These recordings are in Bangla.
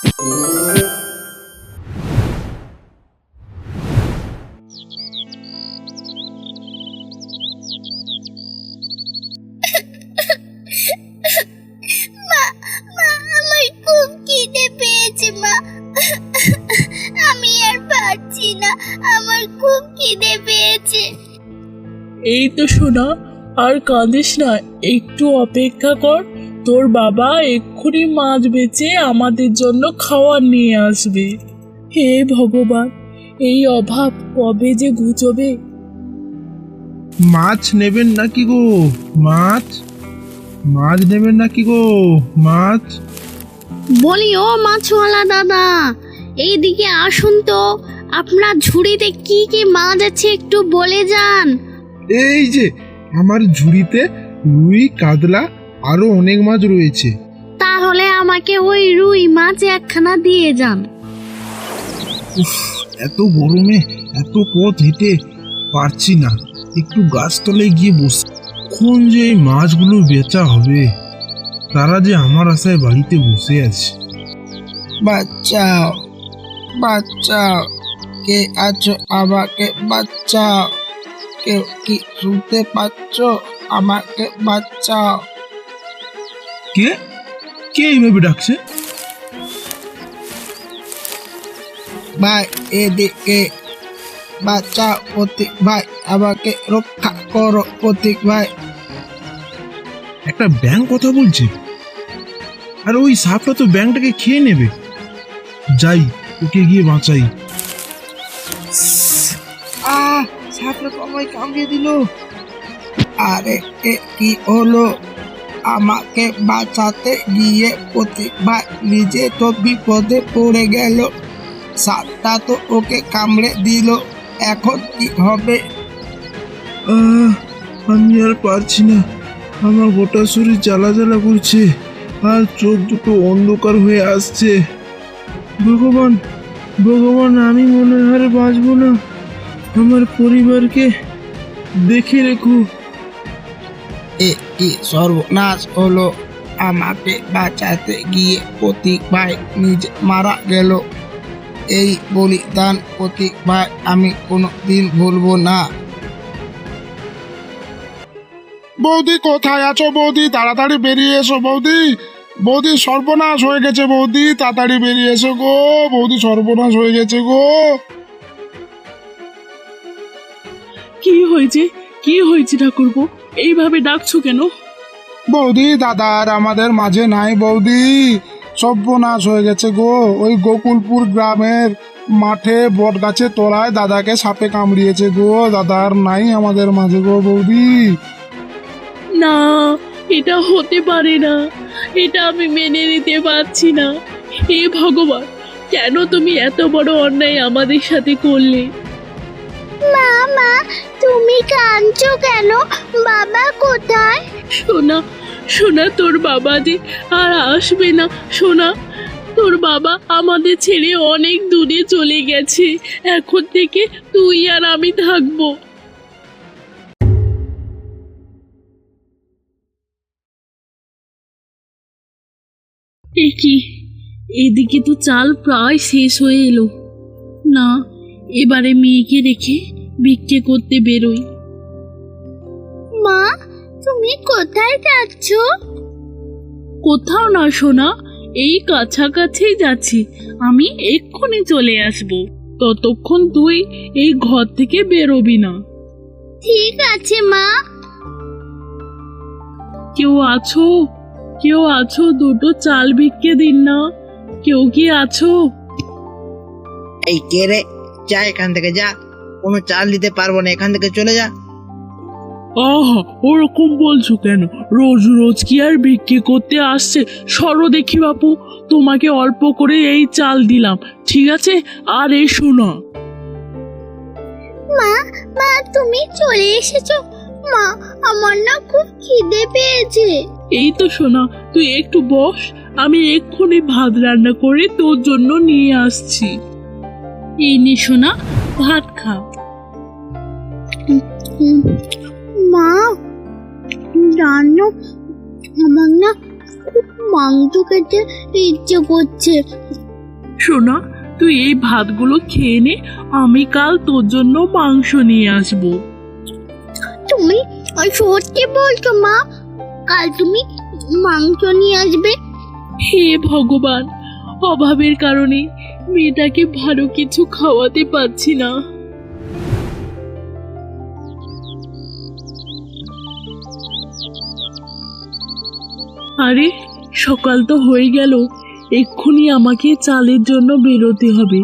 মা, মা, আমার খুব খিদে পেয়েছে মা। আমি আর পারছি না, আমার খুব খিদে পেয়েছে। এই তো সোনা, আর কাঁদিস না, একটু অপেক্ষা কর। তোর বাবা এক্ষুনি মাছ বেচে আমাদের জন্য খাবার নিয়ে আসবে। হে ভগবান, এই অভাব কবে যে ঘুচবে। মাছ নেবেন নাকি গো? মাছ মাছ নেবেন নাকি গো? মাছ বলি ও মাছওয়ালা দাদা, এইদিকে আসুন তো। আপনার ঝুড়িতে কি কি মাছ আছে একটু বলে যান। এই যে আমার ঝুড়িতে রুই, কাতলা আরো অনেক মাছ রয়েছে। তাহলে আমাকে ওই রুই মাছ একখানা দিয়ে যান। উফ, এত গরমে এত পথ হেঁটে পারছি না, একটু গাছতলায় গিয়ে বসে। কখন যে এই মাছগুলো বেচা হবে, তারা যে আমার আশায় বাড়িতে বসে আছে। বাঁচাও, বাঁচাও, কে আছো? আমাকে বাঁচাও। কেউ কি শুনতে পাচ্ছ? আমাকে বাঁচাও। কে কে এইভাবে ডাকছে? ভাই এদিকে বাঁচাও, প্রতীক ভাই, আমাকে রক্ষা করো প্রতীক ভাই। একটা ব্যাঙ কথা বলছে, আর ওই সাপটা তো ব্যাঙটাকে খেয়ে নেবে। যাই, ওকে গিয়ে বাঁচাই। সাপটা তো আমায় কামড়িয়ে দিল। আরে এ কি হলো? আমাকে বাঁচাতে গিয়ে প্রতীক ভাই নিজে তো বিপদে পড়ে গেল। সাপটা তো ওকে কামড়ে দিল, এখন কি হবে? আমি আর পারছি না, আমার গোটা শরীর জ্বালা জ্বালা করছে, আর চোখ দুটো অন্ধকার হয়ে আসছে। ভগবান, ভগবান, আমি মনে হয় আর বাঁচবো না। আমার পরিবারকে দেখে রেখো। এ কি সর্বনাশ হলো? আমাকে বাঁচাতে গিয়ে প্রতীক ভাই নিজে মারা গেল। এই বলিদান প্রতীক ভাই আমি কোনোদিন ভুলবো না। বৌদি, কোথায় আছো বৌদি? তাড়াতাড়ি বেরিয়ে এসো বৌদি। বৌদি, সর্বনাশ হয়ে গেছে বৌদি, তাড়াতাড়ি বেরিয়ে এসো গো বৌদি, সর্বনাশ হয়ে গেছে গো। কি হয়েছে, কি হয়েছে ঠাকুরপো? এইভাবে ডাকছো কেন? বৌদি, দাদা আর আমাদের মাঝে নাই বৌদি, সর্বনাশ হয়ে গেছে গো। ওই গোকুলপুর গ্রামের মাঠে বট গাছের তলায় দাদাকে সাপে কামড়িয়েছে গো। দাদা আর নাই আমাদের মাঝে গো বৌদি। না, এটা হতে পারে না, এটা আমি মেনে নিতে পারছি না। হে ভগবান, কেন তুমি এত বড় অন্যায় আমাদের সাথে করলে? মা, মা, তুমি কাঁদছো কেন? বাবা কোথায়? সোনা, সোনা, তোর বাবা যে আর আসবে না। সোনা, তোর বাবা আমাদের ছেড়ে অনেক দূরে চলে গেছে। এখন থেকে তুই আর আমি থাকবো। এ কি, এদিকে তো চাল প্রায় শেষ হয়ে এলো। না, এবারে মেয়েকে রেখে ভিক্ষে করতে বেরোই। মা, তুমি কোথায় যাচ্ছ? কোথাও না সোনা, এই কাছাকাছি যাচ্ছি। আমি এক্ষুনি চলে আসব, ততক্ষণ তুই এই ঘর থেকে বেরোবি না। ঠিক আছে মা। কেউ আছো? কেউ আছো? দুটো চাল ভিক্ষে দিন না, কেউ কি আছো? এই কে রে? যা এখান থেকে যা, কোনো চাল দিতে পারবো না, এখান থেকে চলে যা। আহা, ওরকম বলছো কেন? রোজ রোজ কি আর ভিক্ষে করতে আসছে? সরো দেখি বাপু, তোমাকে অল্প করে এই চাল দিলাম, ঠিক আছে? আর এসো না। মা, মা, তুমি চলে এসেছো? মা, আমার না খুব খিদে পেয়েছে। এই তো সোনা, তুই একটু বস, আমি এক্ষুনি ভাত রান্না করে তোর জন্য নিয়ে আসছি। এই নে সোনা, ভাত খা। মা, জানো আমার না খুব মাংস খেতে ইচ্ছে করছে। সোনা, তুই এই ভাতগুলো খেয়ে নে, আমি কাল তোর জন্য মাংস নিয়ে আসবো। তুমি সত্যি বলছো মা? কাল তুমি মাংস নিয়ে আসবে? হে ভগবান, অভাবের কারণে মেয়েটাকে ভালো কিছু খাওয়াতে পারছি না। আরে, সকাল তো হয়ে গেল, এক্ষুনি আমাকে চালের জন্য বেরোতে হবে।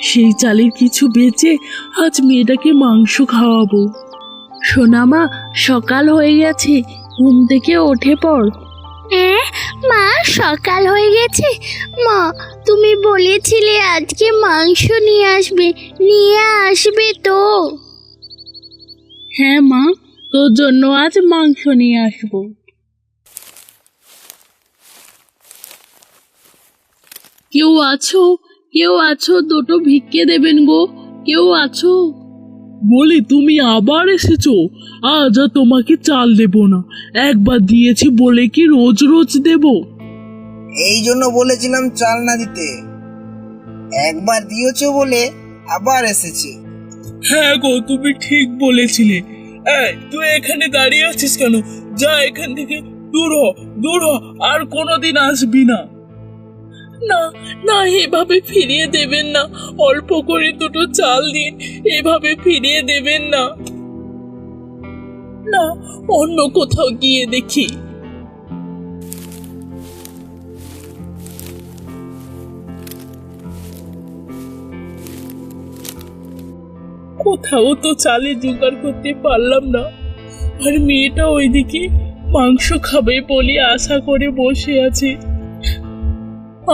সেই চালের কিছু বেচে আজ মেয়েটাকে মাংস খাওয়াবো। সোনামা, সকাল হয়ে গেছে, ঘুম থেকে উঠে পড়। মা, সকাল হয়ে গেছে? মা, তুমি বলেছিলে আজকে মাংস নিয়ে আসবে তো? হ্যাঁ মা, তোর জন্য আজ মাংস নিয়ে আসবো। কেউ আছো, দুটো ভিক্ষে দেবেন গো? কেউ আছো? বলি, তুমি আবার এসেছো? আজ আর তোমাকে চাল দেব না। একবার দিয়েছি বলে কি রোজ রোজ দেব? এই জন্য বলেছিলাম চাল না দিতে, একবার দিয়েছো বলে আবার এসেছে। হ্যাঁ গো, তুমি ঠিক বলেছিলে। এই, তুই এখানে দাঁড়িয়ে আছিস কেন? যা এখান থেকে, দূর হ, আর কোনোদিন আসবি না। না না, এভাবে ফিরিয়ে দেবেন না। অল্প করে দুটো চাল দিন, এভাবে ফিরিয়ে দেবেন না। না, অন্য কোথাও গিয়ে দেখি। কোথাও তো চালের জোগাড় করতে পারলাম না। আর মেয়েটা ওইদিকে মাংস খাবে বলে আশা করে বসে আছে।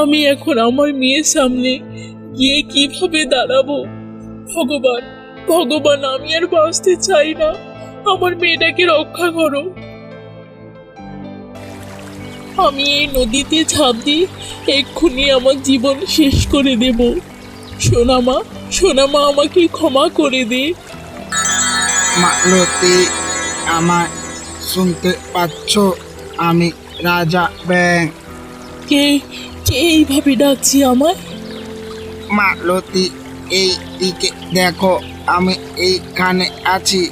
আমি এখন আমার মেয়ের সামনে গিয়ে কিভাবে দাঁড়াবো? ভগবান, আমি আর বাঁচতে চাই না। আমার মেয়েটাকে রক্ষা করো। আমি এই নদীতে ঝাঁপ দিয়ে এক্ষুনি আমার জীবন শেষ করে দেব। সোনামা, আমাকে ক্ষমা করে দে। মালতী, আমার শুনতে পাচ্ছ? আমি রাজা ব্যাং। কে এইভাবে ডাকছি আমায়? মালতী, এই দিকে দেখো, আমি এইখানে আছি।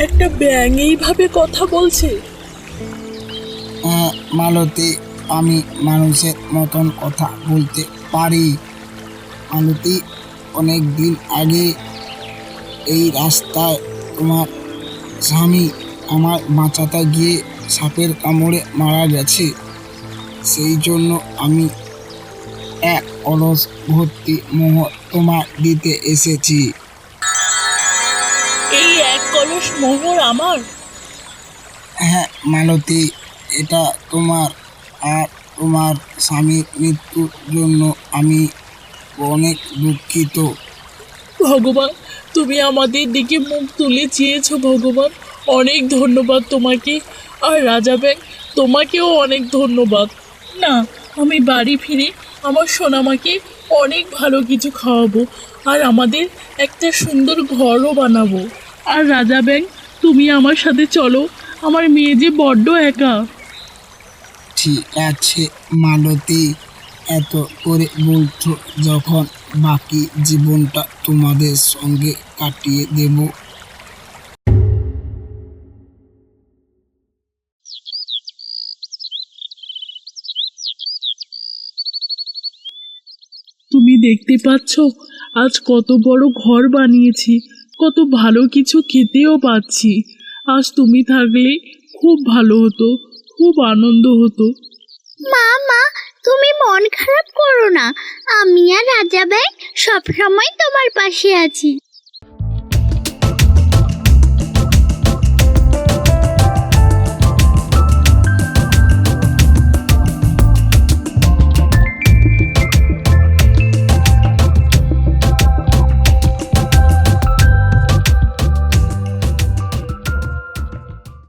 একটা ব্যাঙ এইভাবে কথা বলছে? হ্যাঁ মালতী, আমি মানুষের মতন কথা বলতে পারি। মালতী, অনেক দিন আগে এই রাস্তায় তোমার স্বামী আমার বাঁচাতে গিয়ে সাপের কামড়ে মারা গেছে। সেই জন্য আমি এক কলস ভর্তি মোহর তোমার দিতে এসেছি। এই এক কলস মোহর আমার? হ্যাঁ মালতী, এটা তোমার। আর তোমার স্বামীর মৃত্যুর জন্য আমি অনেক দুঃখিত। ভগবান, তুমি আমাদের দিকে মুখ তুলে চেয়েছো ভগবান, অনেক ধন্যবাদ তোমাকে। আর রাজা ব্যাং, তোমাকেও অনেক ধন্যবাদ। না, আমি বাড়ি ফিরে আমার সোনামাকে অনেক ভালো কিছু খাওয়াবো, আর আমাদের একটা সুন্দর ঘরও বানাবো। আর রাজা ব্যাং, তুমি আমার সাথে চলো, আমার মেয়ে যে বড্ড একা। ঠিক আছে মালতী, এত করে বলছো যখন, বাকি জীবনটা তোমাদের সঙ্গে কাটিয়ে দেব। তুমি দেখতে পাচ্ছ আজ কত বড় ঘর বানিয়েছি, কত ভালো কিছু খেতেও পাচ্ছি। আজ তুমি থাকলে খুব ভালো হতো, খুব আনন্দ হতো। মা, তুমি মন খারাপ করো না। আমি আর রাজা ভাই সবসময় তোমার পাশে আছি।